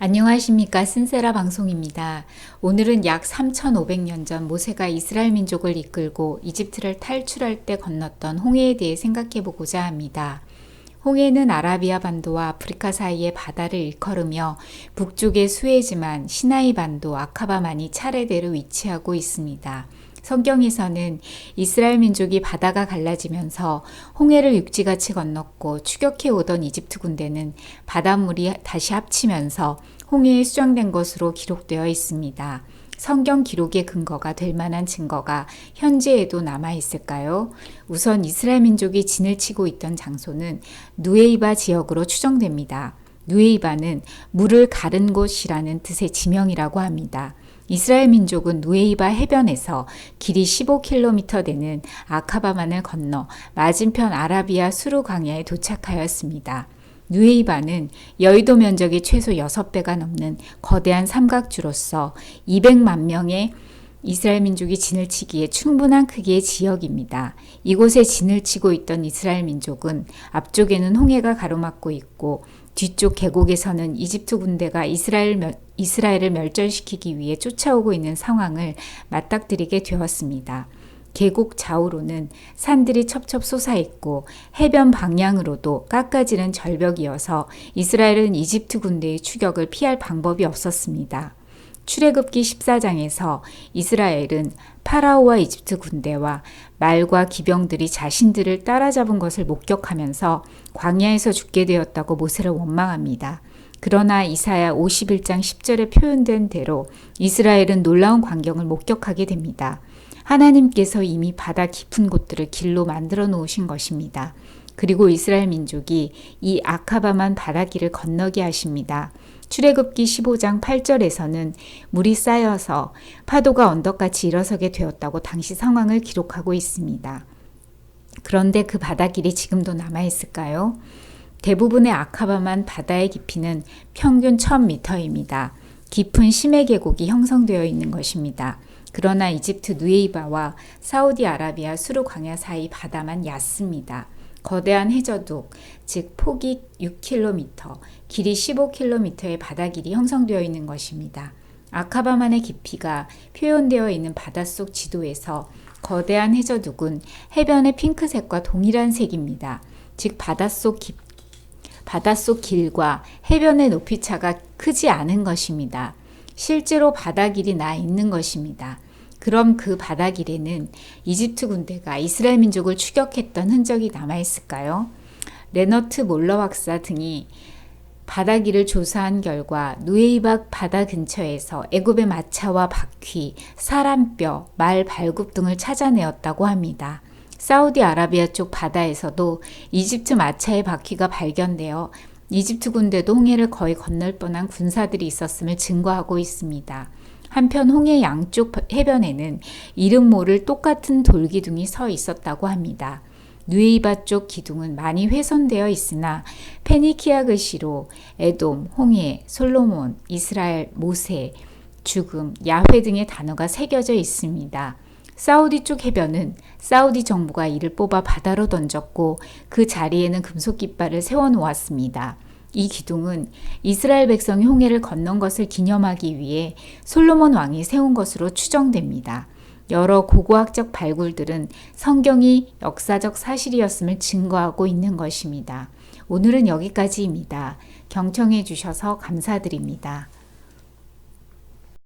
안녕하십니까. 신세라 방송입니다. 오늘은 약 3,500년 전 모세가 이스라엘 민족을 이끌고 이집트를 탈출할 때 건넜던 홍해에 대해 생각해 보고자 합니다. 홍해는 아라비아 반도와 아프리카 사이의 바다를 일컬으며 북쪽의 수에즈만, 시나이 반도, 아카바만이 차례대로 위치하고 있습니다. 성경에서는 이스라엘 민족이 바다가 갈라지면서 홍해를 육지같이 건넜고 추격해 오던 이집트 군대는 바닷물이 다시 합치면서 홍해에 수장된 것으로 기록되어 있습니다. 성경 기록의 근거가 될 만한 증거가 현재에도 남아 있을까요? 우선 이스라엘 민족이 진을 치고 있던 장소는 누에이바 지역으로 추정됩니다. 누에이바는 물을 가른 곳이라는 뜻의 지명이라고 합니다. 이스라엘 민족은 누에이바 해변에서 길이 15km 되는 아카바만을 건너 맞은편 아라비아 수루 광야에 도착하였습니다. 누에이바는 여의도 면적이 최소 6배가 넘는 거대한 삼각주로서 200만 명의 이스라엘 민족이 진을 치기에 충분한 크기의 지역입니다. 이곳에 진을 치고 있던 이스라엘 민족은 앞쪽에는 홍해가 가로막고 있고 뒤쪽 계곡에서는 이집트 군대가 이스라엘을 멸절시키기 위해 쫓아오고 있는 상황을 맞닥뜨리게 되었습니다. 계곡 좌우로는 산들이 첩첩 솟아있고 해변 방향으로도 깎아지는 절벽이어서 이스라엘은 이집트 군대의 추격을 피할 방법이 없었습니다. 출애굽기 14장에서 이스라엘은 파라오와 이집트 군대와 말과 기병들이 자신들을 따라잡은 것을 목격하면서 광야에서 죽게 되었다고 모세를 원망합니다. 그러나 이사야 51장 10절에 표현된 대로 이스라엘은 놀라운 광경을 목격하게 됩니다. 하나님께서 이미 바다 깊은 곳들을 길로 만들어 놓으신 것입니다. 그리고 이스라엘 민족이 이 아카바만 바닷길을 건너게 하십니다. 출애굽기 15장 8절에서는 물이 쌓여서 파도가 언덕같이 일어서게 되었다고 당시 상황을 기록하고 있습니다. 그런데 그 바닷길이 지금도 남아있을까요? 대부분의 아카바만 바다의 깊이는 평균 1000m입니다. 깊은 심해 계곡이 형성되어 있는 것입니다. 그러나 이집트 누에이바와 사우디아라비아 수루 광야 사이 바다만 얕습니다. 거대한 해저둑, 즉 폭이 6km, 길이 15km의 바다길이 형성되어 있는 것입니다. 아카바만의 깊이가 표현되어 있는 바닷속 지도에서 거대한 해저둑은 해변의 핑크색과 동일한 색입니다. 즉 바닷속 길과 해변의 높이차가 크지 않은 것입니다. 실제로 바다길이 나 있는 것입니다. 그럼 그 바다길에는 이집트 군대가 이스라엘 민족을 추격했던 흔적이 남아있을까요? 레너트 몰러 박사 등이 바다길을 조사한 결과 누에이바 바다 근처에서 애굽의 마차와 바퀴, 사람뼈, 말 발굽 등을 찾아내었다고 합니다. 사우디아라비아 쪽 바다에서도 이집트 마차의 바퀴가 발견되어 이집트 군대도 홍해를 거의 건널 뻔한 군사들이 있었음을 증거하고 있습니다. 한편 홍해 양쪽 해변에는 이름 모를 똑같은 돌기둥이 서 있었다고 합니다. 누에이바 쪽 기둥은 많이 훼손되어 있으나 페니키아 글씨로 에돔, 홍해, 솔로몬, 이스라엘, 모세, 죽음, 야훼 등의 단어가 새겨져 있습니다. 사우디 쪽 해변은 사우디 정부가 이를 뽑아 바다로 던졌고 그 자리에는 금속 깃발을 세워놓았습니다. 이 기둥은 이스라엘 백성이 홍해를 건넌 것을 기념하기 위해 솔로몬 왕이 세운 것으로 추정됩니다. 여러 고고학적 발굴들은 성경이 역사적 사실이었음을 증거하고 있는 것입니다. 오늘은 여기까지입니다. 경청해 주셔서 감사드립니다.